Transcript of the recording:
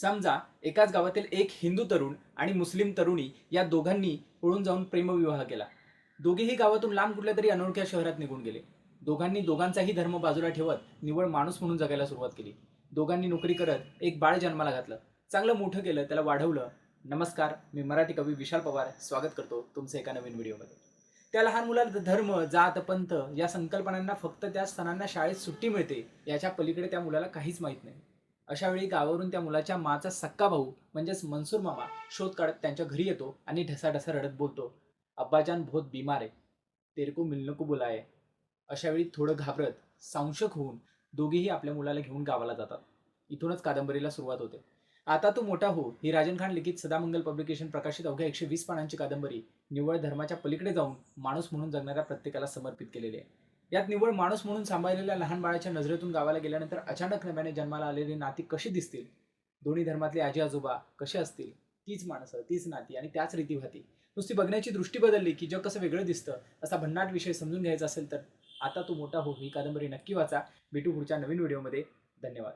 समजा एकाच गावातील एक हिंदू तरुण आणि मुस्लिम तरुणी या दोघांनी पळून जाऊन प्रेमविवाह केला. दोघेही गावातून लांब कुठल्या तरी अनोळख्या शहरात निघून गेले. दोघांनी दोघांचाही धर्म बाजूला ठेवत निव्वळ माणूस म्हणून जगायला सुरुवात केली. दोघांनी नोकरी करत एक बाळ जन्माला घातलं, चांगलं मोठं केलं, त्याला वाढवलं. नमस्कार, मी मराठी कवी विशाल पवार स्वागत करतो तुमचं एका नवीन व्हिडिओमध्ये. त्या लहान मुलाला धर्म, जात, पंथ या संकल्पनांना फक्त त्या सणांना शाळेत सुट्टी मिळते याच्या पलीकडे त्या मुलाला काहीच माहीत नाही. अशा वेळी गावावरून त्या मुलाच्या माचा सक्का भाऊ म्हणजेच मनसूर मामा शोध काढत त्यांच्या घरी येतो आणि ढसाढसा रडत बोलतो, अब्बाजान बहुत बीमार आहे, तेरे को मिलने को बुलाया है. अशा वेळी थोडं घाबरत, संशक होऊन दोघेही आपल्या मुलाला घेऊन गावाला जातात. इथूनच कादंबरीला सुरुवात होते. आता तू मोठा हो ही राजन खान लिखित सदामंगल पब्लिकेशन प्रकाशित अवघ्या 120 पानांची कादंबरी निव्वळ धर्माच्या पलीकडे जाऊन माणूस म्हणून जगणाऱ्या प्रत्येकाला समर्पित केलेली आहे. यात निव्वळ माणूस म्हणून सांभाळलेल्या लहान बाळाच्या नजरेतून गावाला गेल्यानंतर अचानक नव्याने जन्माला आलेली नाती कशी दिसतील, दोन्ही धर्मातले आजी आजोबा कसे असतील, तीच माणसं, तीच नाती आणि त्याच रीतीभाती. नुसती बघण्याची दृष्टी बदलली की जग कसं वेगळं दिसतं असा भन्नाट विषय समजून घ्यायचा असेल तर आता तू मोठा हो ही कादंबरी नक्की वाचा. भेटू पुढच्या नवीन व्हिडिओमध्ये. धन्यवाद.